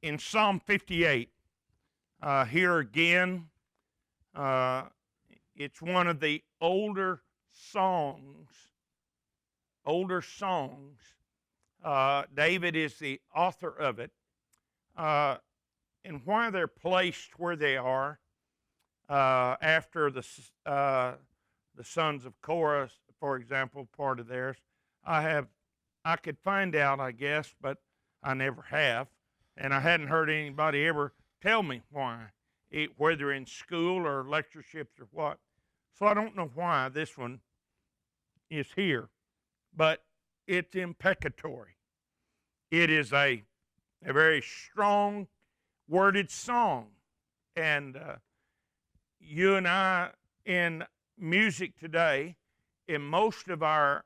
In Psalm 58, here again, it's one of the songs, older songs. David is the author of it. And why they're placed where they are after the sons of Korah, for example, part of theirs, I could find out, I guess, but I never have, and I hadn't heard anybody ever tell me why, whether in school or lectureships or what. So I don't know why this one is here, but it's imprecatory. It is a very strong worded song, and you and I in music today, in most of our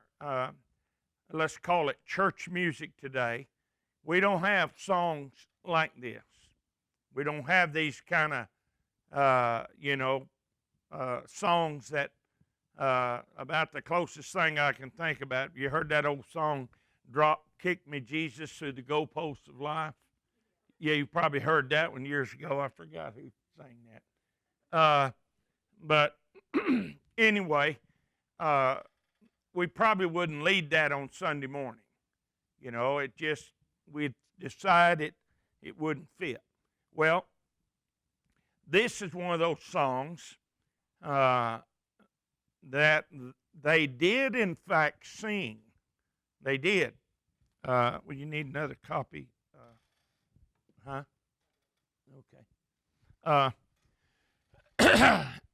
let's call it church music today, we don't have songs like this. We don't have these kind of songs that about the closest thing I can think about. You heard that old song, Kick Me Jesus Through the Goalposts of Life? Yeah, you probably heard that one years ago. I forgot who sang that. But anyway, we probably wouldn't lead that on Sunday morning. You know, we'd decide it wouldn't fit. Well, this is one of those songs that they did, in fact, sing. They did. Well, you need another copy. Huh? Okay.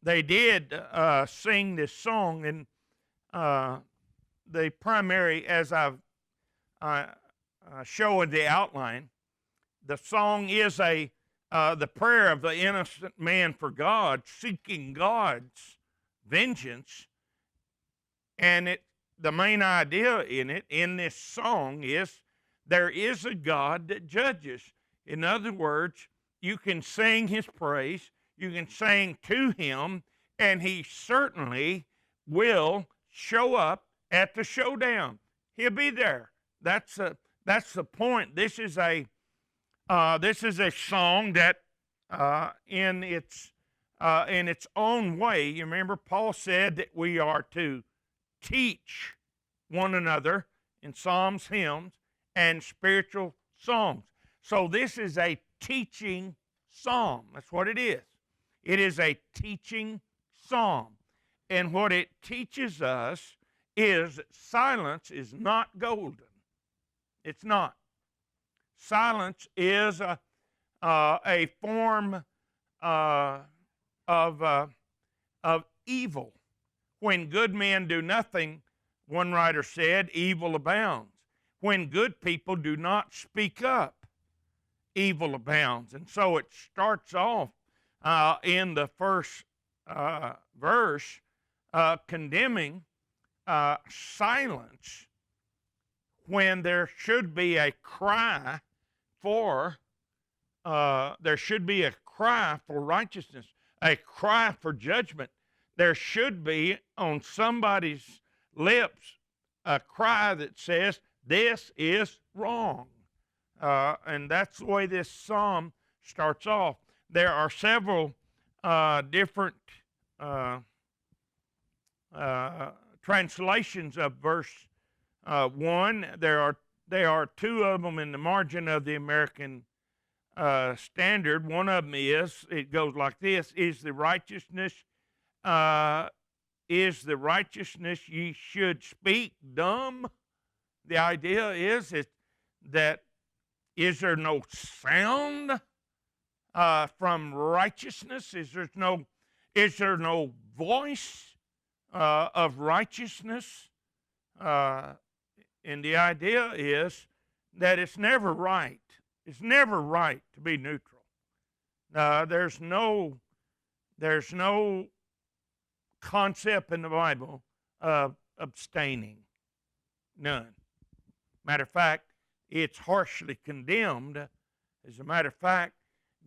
They did sing this song, and the primary, as I've shown in the outline, the song is the prayer of the innocent man for God, seeking God's vengeance, and the main idea in this song is there is a God that judges. In other words, you can sing his praise, you can sing to him, and he certainly will show up at the showdown. He'll be there. That's the point. This is a song that in its own way. You remember Paul said that we are to teach one another in psalms, hymns, and spiritual songs. So this is a teaching psalm. That's what it is. It is a teaching psalm. And what it teaches us is that silence is not golden. It's not. Silence is a form of evil. When good men do nothing, one writer said, evil abounds. When good people do not speak up, evil abounds. And so it starts off in the first verse condemning silence when there should be a cry for righteousness, a cry for judgment. There should be on somebody's lips a cry that says, this is wrong. And that's the way this psalm starts off. There are several different translations of verse 1. There are two of them in the margin of the American Standard. One of them it goes like this: Is the righteousness ye should speak dumb? The idea is that is there no sound from righteousness? Is there no voice of righteousness? And the idea is that it's never right. It's never right to be neutral. There's no concept in the Bible of abstaining. None. Matter of fact, it's harshly condemned. As a matter of fact,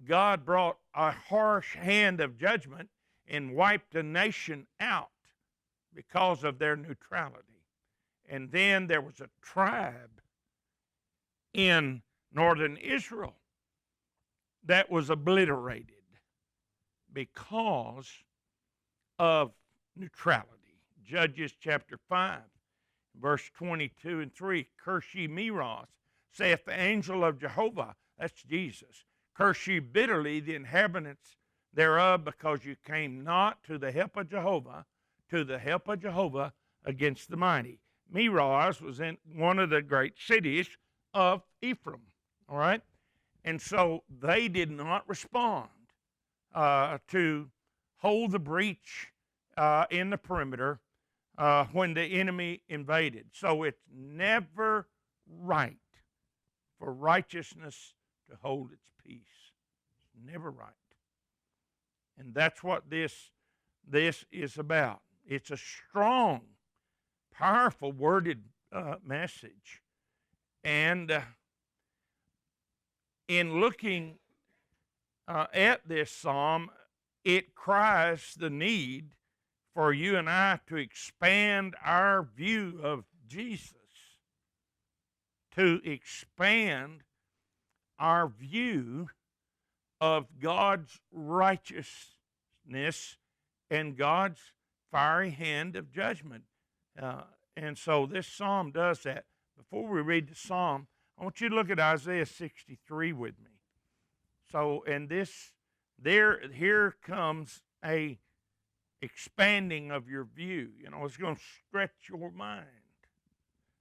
God brought a harsh hand of judgment and wiped a nation out because of their neutrality. And then there was a tribe in northern Israel that was obliterated because of neutrality. Judges chapter 5, verse 22 and 3. Curse ye Meroz, saith the angel of Jehovah, that's Jesus. Curse ye bitterly the inhabitants thereof, because you came not to the help of Jehovah, against the mighty. Meroz was in one of the great cities of Ephraim, all right? And so they did not respond to hold the breach in the perimeter when the enemy invaded. So it's never right for righteousness to hold its peace. It's never right. And that's what this is about. It's a strong, powerful worded message. And in looking at this psalm, it cries the need for you and I to expand our view of Jesus, to expand our view of God's righteousness and God's fiery hand of judgment. And so this psalm does that. Before we read the psalm, I want you to look at Isaiah 63 with me. So, and here comes a expanding of your view. You know, it's going to stretch your mind.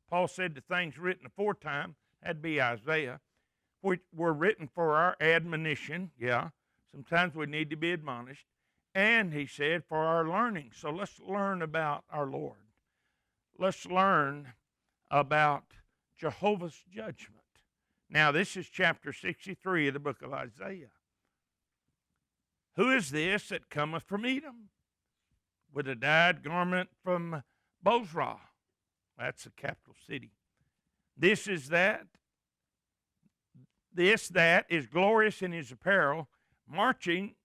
Paul said the things written aforetime, that'd be Isaiah, which were written for our admonition. Yeah, sometimes we need to be admonished. And he said for our learning. So let's learn about our Lord. Let's learn about Jehovah's judgment. Now, this is chapter 63 of the book of Isaiah. Who is this that cometh from Edom, with a dyed garment from Bozrah? That's the capital city. This that is glorious in his apparel, marching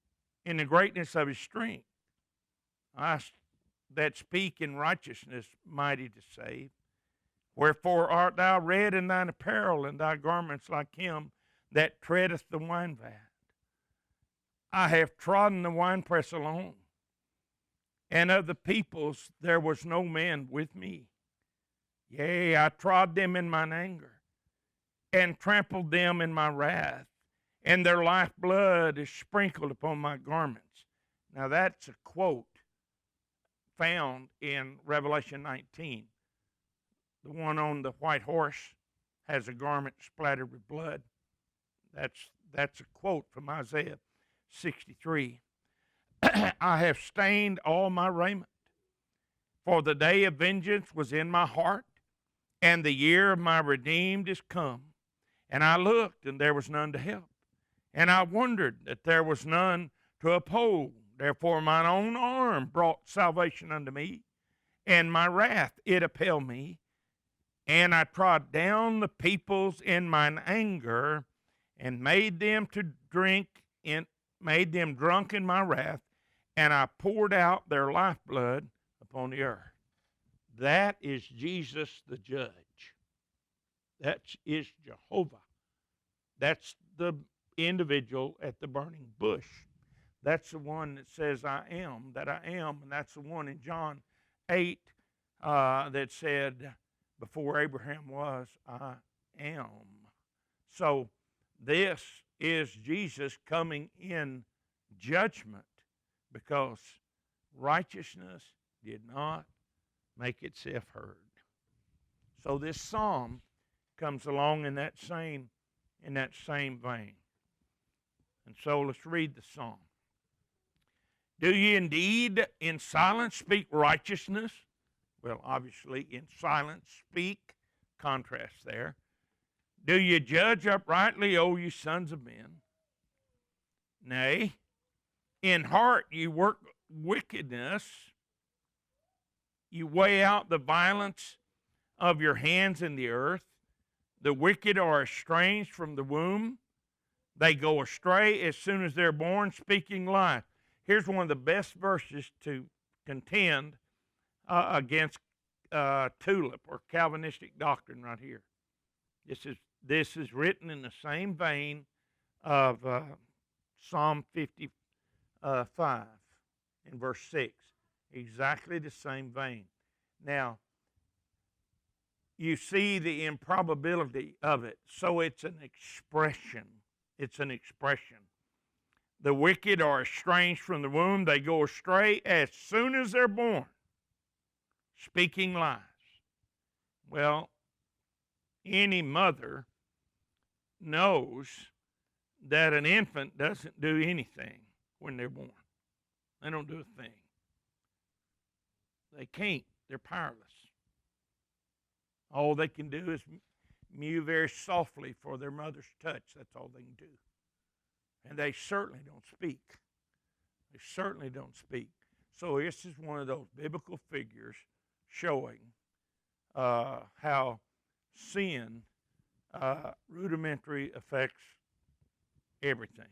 in the greatness of his strength. I that speak in righteousness, mighty to save. Wherefore art thou red in thine apparel, and thy garments like him that treadeth the wine vat? I have trodden the winepress alone, and of the peoples there was no man with me. Yea, I trod them in mine anger, and trampled them in my wrath, and their lifeblood is sprinkled upon my garments. Now that's a quote found in Revelation 19. The one on the white horse has a garment splattered with blood. That's a quote from Isaiah 63. I have stained all my raiment, for the day of vengeance was in my heart, and the year of my redeemed is come. And I looked, and there was none to help. And I wondered that there was none to uphold. Therefore mine own arm brought salvation unto me, and my wrath it upheld me. And I trod down the peoples in mine anger, and made them drunk in my wrath, and I poured out their lifeblood upon the earth. That is Jesus the judge. That is Jehovah. That's the individual at the burning bush. That's the one that says, I am that I am. And that's the one in John 8 that said, before Abraham was, I am. So this is Jesus coming in judgment because righteousness did not make itself heard. So this psalm comes along in that same vein. And so let's read the psalm. Do ye indeed in silence speak righteousness? Well, obviously, in silence speak, contrast there. Do ye judge uprightly, O ye sons of men? Nay, in heart ye work wickedness. You weigh out the violence of your hands in the earth. The wicked are estranged from the womb. They go astray as soon as they're born, speaking lies. Here's one of the best verses to contend against tulip or Calvinistic doctrine right here. This is written in the same vein of Psalm 55 in verse 6. Exactly the same vein. Now, you see the improbability of it. So it's an expression. It's an expression. The wicked are estranged from the womb. They go astray as soon as they're born, speaking lies. Well, any mother knows that an infant doesn't do anything when they're born. They don't do a thing. They can't. They're powerless. All they can do is mew very softly for their mother's touch. That's all they can do. And they certainly don't speak. They certainly don't speak. So this is one of those biblical figures showing how sin rudimentary affects everything.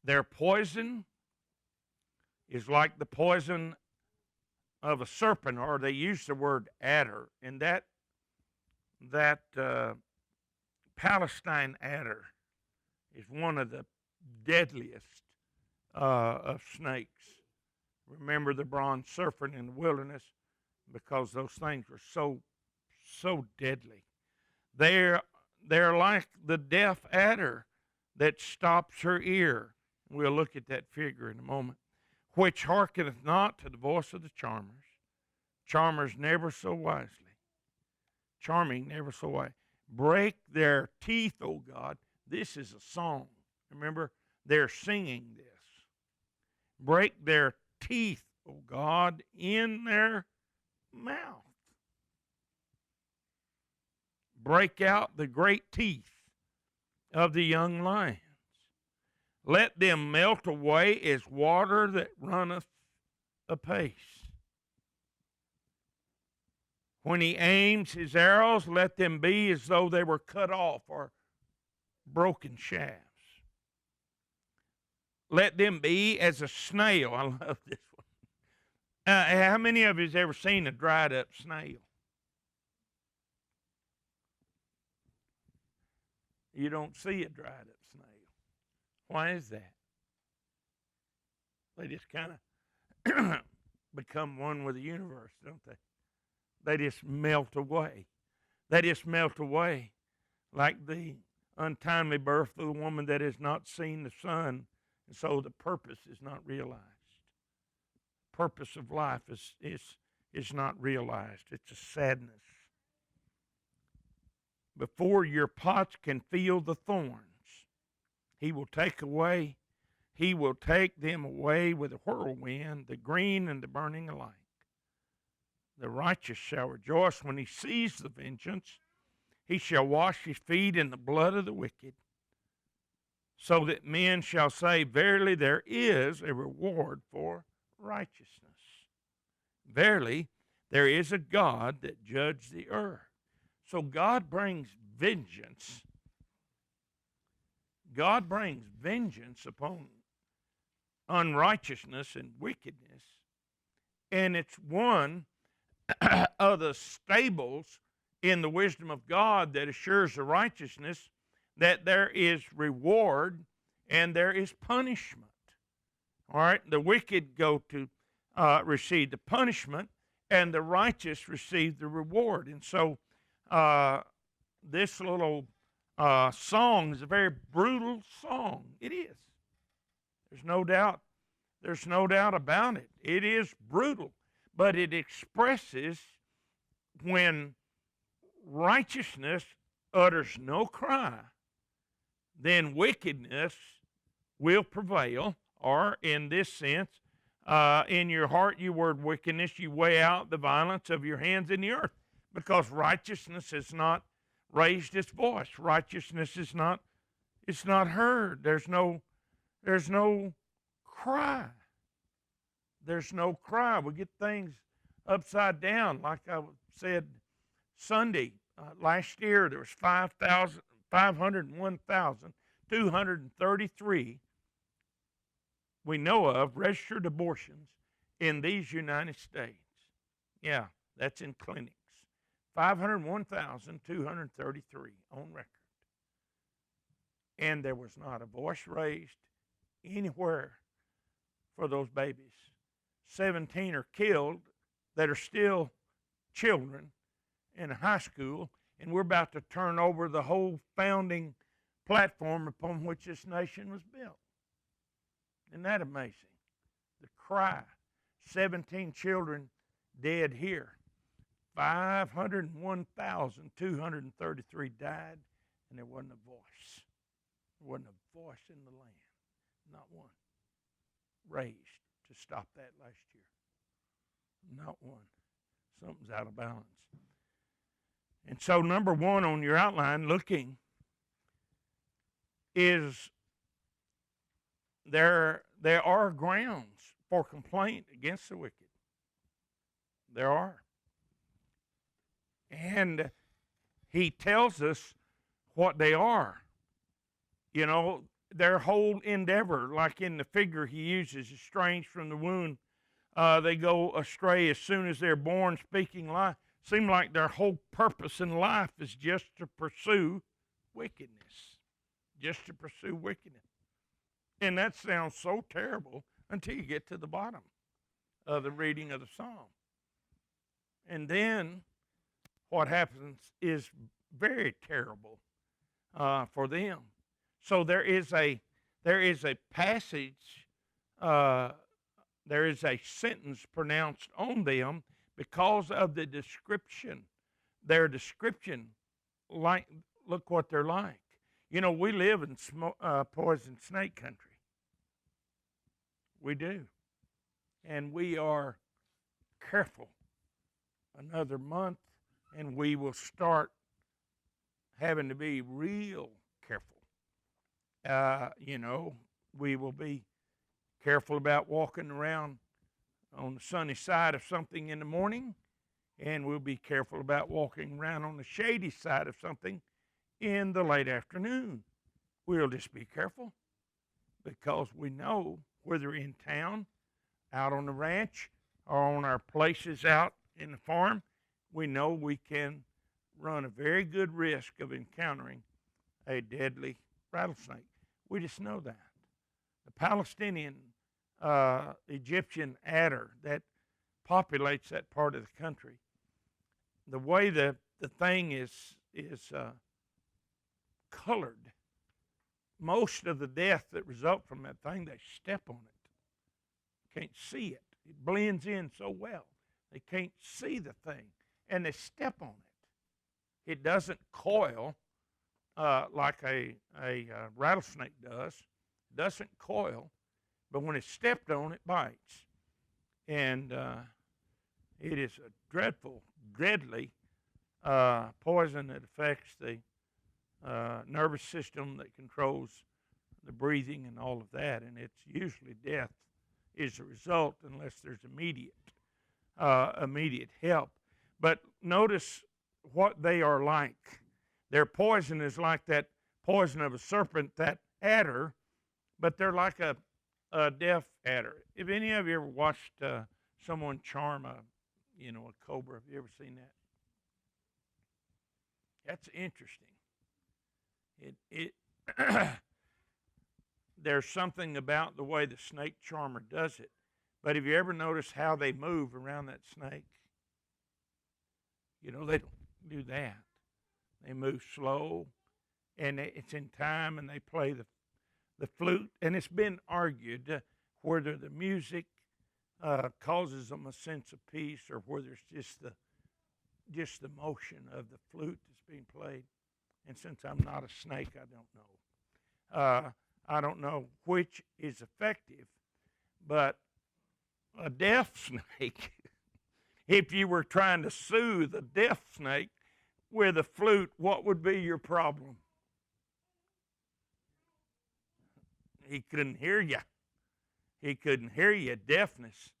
Their poison is like the poison of a serpent, or they use the word adder, and that Palestine adder is one of the deadliest of snakes. Remember the bronze serpent in the wilderness, because those things were so deadly. They're like the deaf adder that stops her ear. We'll look at that figure in a moment. Which hearkeneth not to the voice of the charmers. Charmers never so wisely. Charming never so wisely. Break their teeth, O God. This is a song. Remember, they're singing this. Break their teeth, O God, in their mouth. Break out the great teeth of the young lions. Let them melt away as water that runneth apace. When he aims his arrows, let them be as though they were cut off or broken shafts. Let them be as a snail. I love this one. How many of you has ever seen a dried up snail? You don't see a dried up snail. Why is that? They just kind of become one with the universe, don't they? They just melt away. They just melt away like the untimely birth of the woman that has not seen the sun, and so the purpose is not realized. Purpose of life is not realized. It's a sadness. Before your pots can feel the thorns, he will take them away with a whirlwind, the green and the burning alike. The righteous shall rejoice when he sees the vengeance. He shall wash his feet in the blood of the wicked, so that men shall say, verily there is a reward for righteousness. Verily there is a God that judges the earth. So God brings vengeance. God brings vengeance upon unrighteousness and wickedness. And it's one of the stables in the wisdom of God that assures the righteousness that there is reward and there is punishment. All right, the wicked go to receive the punishment, and the righteous receive the reward. And so this little song is a very brutal song. It is. There's no doubt. There's no doubt about it. It is brutal, but it expresses when righteousness utters no cry, then wickedness will prevail. Or in this sense, in your heart you word wickedness, you weigh out the violence of your hands in the earth, because righteousness has not raised its voice. Righteousness is not, it's not heard. There's no cry. There's no cry. We get things upside down. Like I said Sunday, last year there was 501,233 we know of registered abortions in these United States. Yeah, that's in clinics. 501,233 on record. And there was not a voice raised anywhere for those babies. 17 are killed that are still children in high school, and we're about to turn over the whole founding platform upon which this nation was built. Isn't that amazing? The cry. 17 children dead here. 501,233 died, and there wasn't a voice. There wasn't a voice in the land. Not one. Raised to stop that last year. Not one. Something's out of balance. And so, number one on your outline, looking, is there are grounds for complaint against the wicked. There are. And he tells us what they are. You know, their whole endeavor, like in the figure he uses, estranged from the womb, they go astray as soon as they're born, speaking lies. Seem like their whole purpose in life is just to pursue wickedness. Just to pursue wickedness. And that sounds so terrible until you get to the bottom of the reading of the psalm. And then what happens is very terrible for them. So there is a passage, there is a sentence pronounced on them because of the description. Their description, like, look what they're like. You know, we live in poison snake country. We do. And we are careful. Another month, and we will start having to be real careful. You know, we will be careful about walking around on the sunny side of something in the morning, and we'll be careful about walking around on the shady side of something in the late afternoon. We'll just be careful because we know whether in town, out on the ranch, or on our places out in the farm, we know we can run a very good risk of encountering a deadly rattlesnake. We just know that. The Palestinian Egyptian adder that populates that part of the country, the way the thing is colored, most of the death that result from that thing, they step on it. Can't see it. It blends in so well. They can't see the thing, and they step on it. It doesn't coil like a rattlesnake does. It doesn't coil, but when it's stepped on, it bites. And it is a dreadful, deadly poison that affects the nervous system that controls the breathing and all of that. And it's usually death is the result unless there's immediate help. But notice what they are like. Their poison is like that poison of a serpent, that adder, but they're like a deaf adder. If any of you ever watched someone charm a cobra, have you ever seen that? That's interesting. It there's something about the way the snake charmer does it. But have you ever noticed how they move around that snake? You know, they don't do that. They move slow, and it's in time, and they play the flute. And it's been argued whether the music causes them a sense of peace or whether it's just the motion of the flute that's being played. And since I'm not a snake, I don't know. I don't know which is effective, but a deaf snake, if you were trying to soothe a deaf snake with a flute, what would be your problem? He couldn't hear you. He couldn't hear you. Deafness.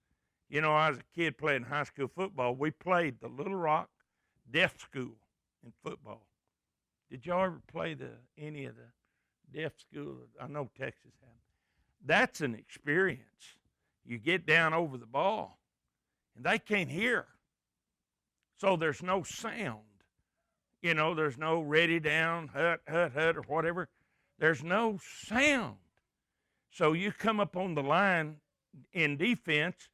You know, I was a kid playing high school football. We played the Little Rock Deaf School in football. Did y'all ever play any of the deaf schools? I know Texas had. That's an experience. You get down over the ball, and they can't hear. So there's no sound. There's no ready down, hut, hut, hut, or whatever. There's no sound. So you come up on the line in defense,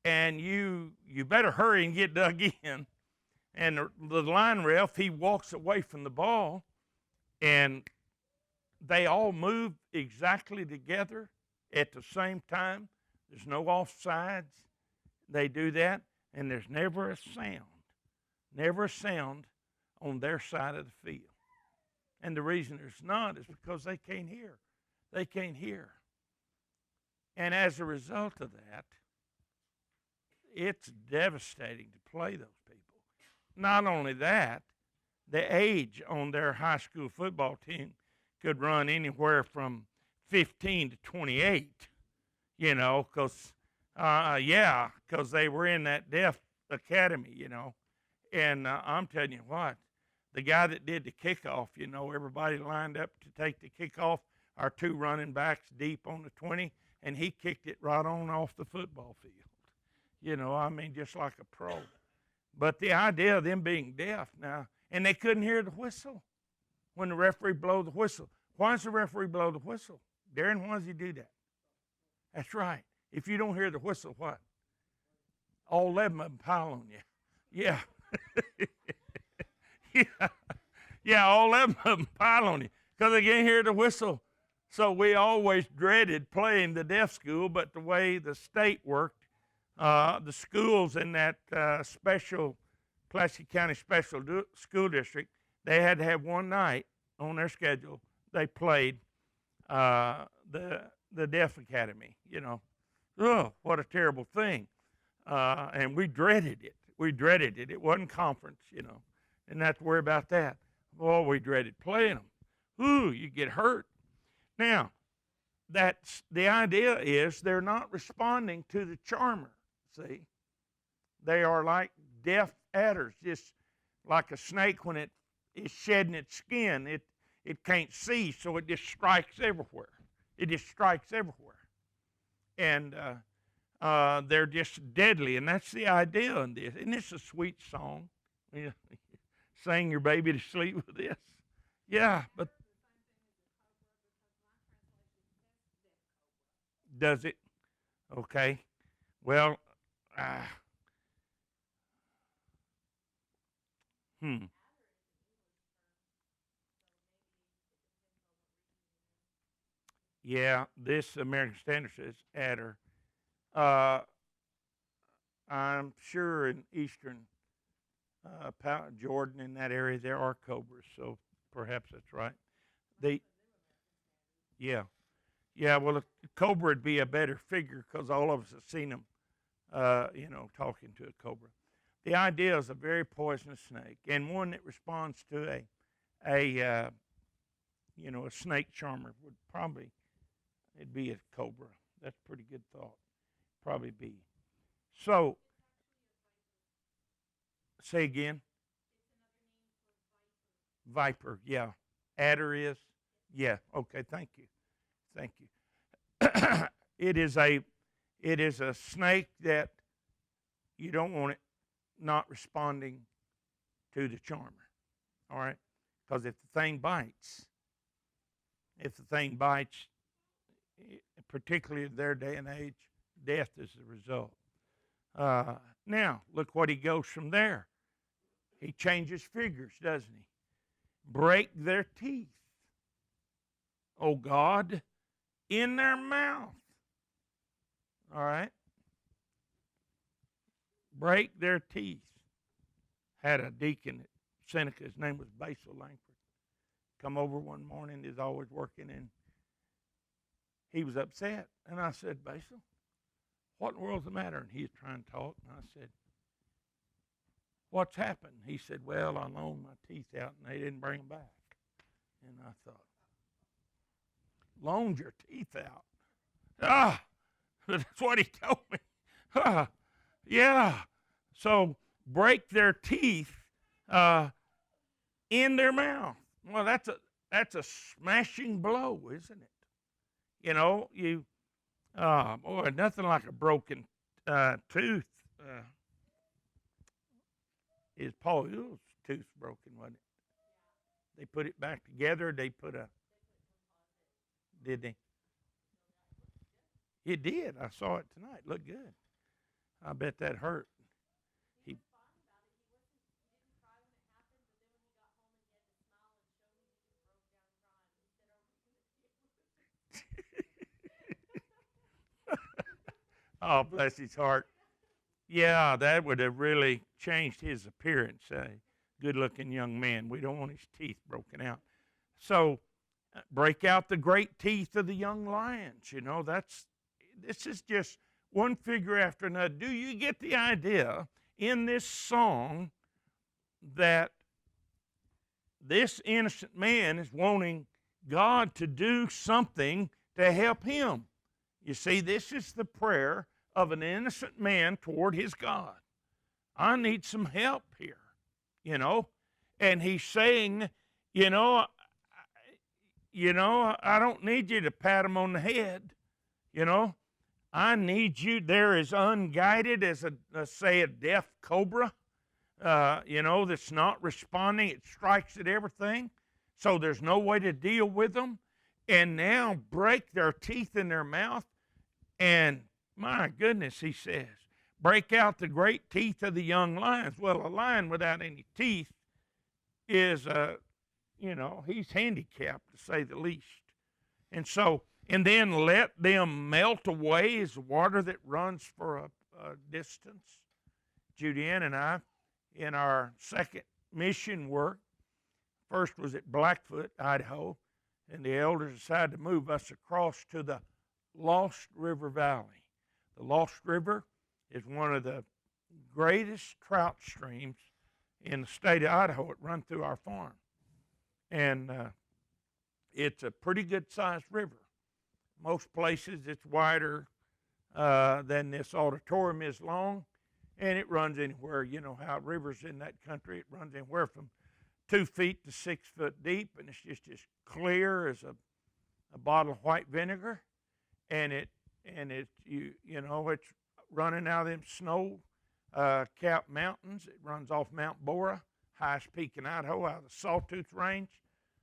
and you better hurry and get dug in. And the line ref, he walks away from the ball, and they all move exactly together at the same time. There's no offsides. They do that, and there's never a sound on their side of the field. And the reason there's not is because they can't hear. They can't hear. And as a result of that, it's devastating to play those people. Not only that, the age on their high school football team could run anywhere from 15 to 28, because they were in that deaf academy, And I'm telling you what, the guy that did the kickoff, everybody lined up to take the kickoff, our two running backs deep on the 20, and he kicked it right on off the football field. Just like a pro. But the idea of them being deaf now, and they couldn't hear the whistle when the referee blow the whistle. Why does the referee blow the whistle? Darren, why does he do that? That's right. If you don't hear the whistle, what? All 11 of them pile on you. Yeah. Yeah, all 11 of them pile on you because they can't hear the whistle. So we always dreaded playing the deaf school, but the way the state worked, the schools in that Pulaski County Special School District, they had to have one night on their schedule. They played the Deaf Academy. Oh, what a terrible thing! And we dreaded it. We dreaded it. It wasn't conference, Didn't have to worry about that. Boy, we dreaded playing them. Ooh, you get hurt. Now, that's the idea is they're not responding to the charmer. See, they are like deaf adders, just like a snake when it is shedding its skin. It can't see, so it just strikes everywhere. It just strikes everywhere, and they're just deadly. And that's the idea in this. Isn't this a sweet song? Sing your baby to sleep with this. Yeah, but does it? Okay. Well, Yeah, this American Standard says adder. Uh, I'm sure in eastern Jordan, in that area, there are cobras, so perhaps that's right. They, yeah, yeah. Well, a cobra would be a better figure because all of us have seen them, talking to a cobra. The idea is a very poisonous snake, and one that responds to a snake charmer would probably it'd be a cobra. That's a pretty good thought. Probably be. So, say again. Viper. Yeah. Adder is. Yeah. Okay. Thank you. Thank you. It is a snake that you don't want it not responding to the charmer. All right? Because if the thing bites, particularly in their day and age, death is the result. Now, look what he goes from there. He changes figures, doesn't he? Break their teeth, oh God, in their mouth. All right? Break their teeth. Had a deacon at Seneca, his name was Basil Langford. Come over one morning, he's always working, and he was upset. And I said, Basil, what in the world's the matter? And he was trying to talk, and I said, what's happened? He said, well, I loaned my teeth out, and they didn't bring them back. And I thought, loaned your teeth out? That's what he told me. Yeah. So break their teeth in their mouth. Well, that's a smashing blow, isn't it? Boy, nothing like a broken tooth. Is Paul Hill's tooth broken, wasn't it? They put it back together. They put a, did they? It did. I saw it tonight. Looked good. I bet that hurt. He, oh, bless his heart. Yeah, that would have really changed his appearance. Good-looking young man. We don't want his teeth broken out. So, break out the great teeth of the young lions. You know, this is just one figure after another. Do you get the idea in this song that this innocent man is wanting God to do something to help him? You see, this is the prayer of an innocent man toward his God. I need some help here, you know. And he's saying, you know, I don't need you to pat him on the head, you know. I need you. They're as unguided as a deaf cobra, that's not responding. It strikes at everything. So there's no way to deal with them. And now break their teeth in their mouth. And my goodness, he says, break out the great teeth of the young lions. Well, a lion without any teeth is, he's handicapped, to say the least. And then let them melt away as water that runs for a distance. Judeanne and I, in our second mission work, first was at Blackfoot, Idaho, and the elders decided to move us across to the Lost River Valley. The Lost River is one of the greatest trout streams in the state of Idaho. It runs through our farm. And it's a pretty good-sized river. Most places it's wider than this auditorium is long, and it runs anywhere. You know how rivers in that country, it runs anywhere from 2 feet to 6 foot deep, and it's just as clear as a bottle of white vinegar. And it's running out of them snow capped mountains. It runs off Mount Bora, highest peak in Idaho, out of the Sawtooth Range,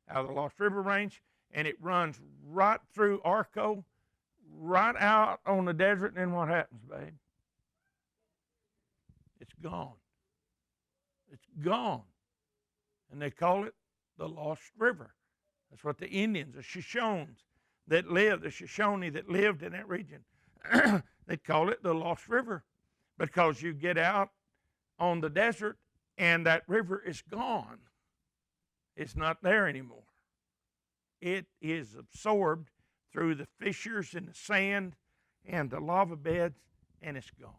out of the Lost River Range, and it runs right through Arco, right out on the desert. And then what happens, babe? It's gone. It's gone. And they call it the Lost River. That's what the Indians, the Shoshones the Shoshone that lived in that region, they call it the Lost River, because you get out on the desert and that river is gone. It's not there anymore. It is absorbed through the fissures in the sand and the lava beds, and it's gone.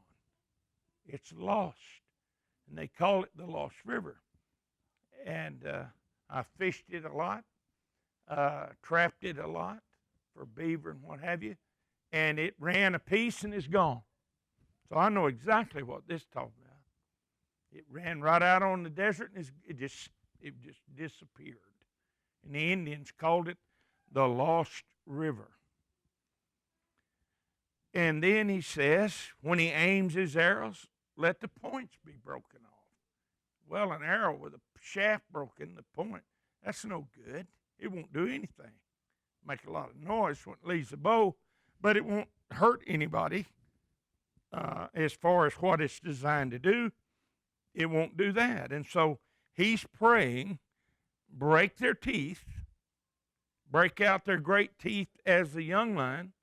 It's lost. And they call it the Lost River. And I fished it a lot, trapped it a lot for beaver and what have you, and it ran a piece and is gone. So I know exactly what this is talking about. It ran right out on the desert, and it just disappeared. And the Indians called it the Lost River. And then he says, when he aims his arrows, let the points be broken off. Well, an arrow with a shaft broken, the point, that's no good. It won't do anything. Make a lot of noise when it leaves the bow, but it won't hurt anybody as far as what it's designed to do. It won't do that. And so he's praying, break their teeth, break out their great teeth as the young lion,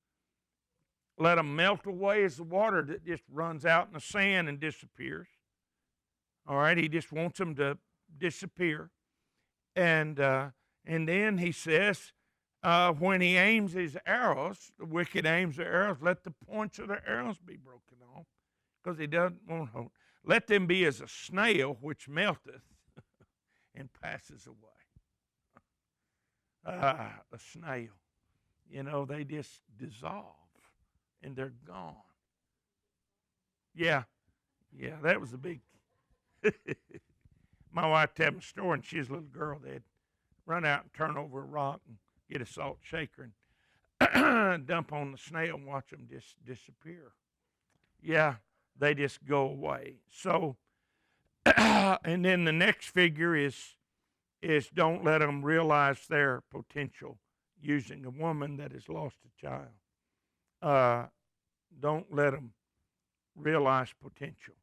let them melt away as the water that just runs out in the sand and disappears. All right, he just wants them to disappear. And then he says, when he aims his arrows, the wicked aims their arrows, let the points of their arrows be broken off, because he doesn't want to. Let them be as a snail which melteth and passes away. A snail. They just dissolve and they're gone. Yeah, that was a big. My wife told me a story, and she was a little girl. They'd run out and turn over a rock and get a salt shaker and dump on the snail and watch them just disappear. Yeah, they just go away. So, and then the next figure is is don't let them realize their potential using a woman that has lost a child. Uh, don't let them realize potential.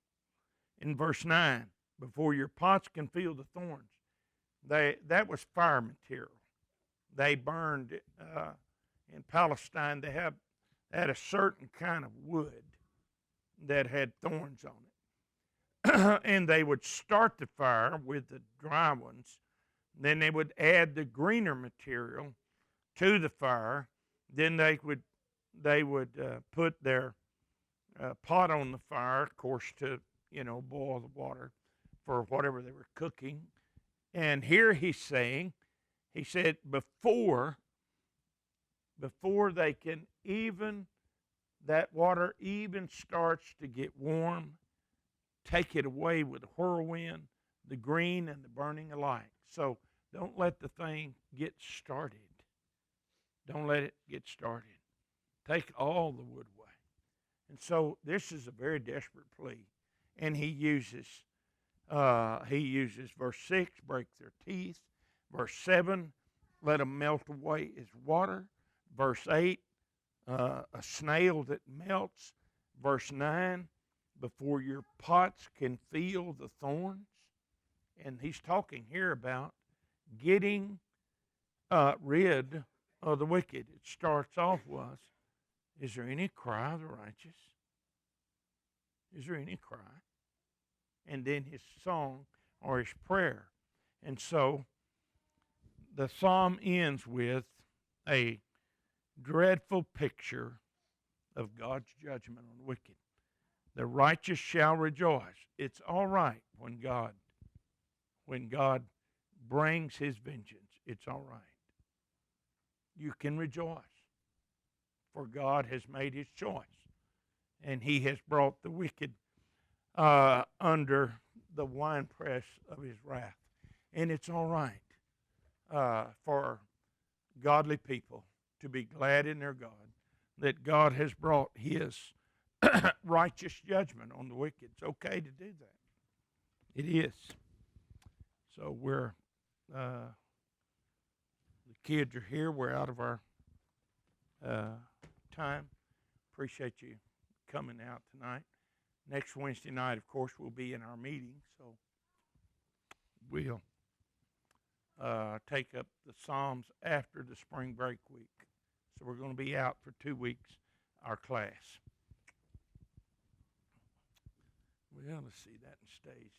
In verse 9, before your pots can feel the thorns, that was fire material. They burned in Palestine. They had a certain kind of wood that had thorns on it. And they would start the fire with the dry ones. Then they would add the greener material to the fire. Then they would put their pot on the fire, of course, to boil the water for whatever they were cooking. And here he's saying, he said, before they can even, that water even starts to get warm, take it away with a whirlwind, the green and the burning alike. So don't let the thing get started. Don't let it get started. Take all the wood away. And so this is a very desperate plea. And he uses verse 6, break their teeth. Verse 7, let them melt away as water. Verse 8, a snail that melts. Verse 9, before your pots can feel the thorns. And he's talking here about getting rid of the wicked. It starts off was, is there any cry of the righteous? Is there any cry? And then his song or his prayer. And so the psalm ends with a dreadful picture of God's judgment on the wicked. The righteous shall rejoice. It's all right when God brings his vengeance. It's all right. You can rejoice, for God has made his choice, and he has brought the wicked under the winepress of his wrath. And it's all right for godly people to be glad in their God that God has brought his righteous judgment on the wicked. It's okay to do that. It is. So the kids are here. We're out of our time. Appreciate you coming out tonight. Next Wednesday night, of course, we'll be in our meeting, so we'll take up the Psalms after the spring break week. So we're going to be out for 2 weeks, our class. Well, let's see, that stays.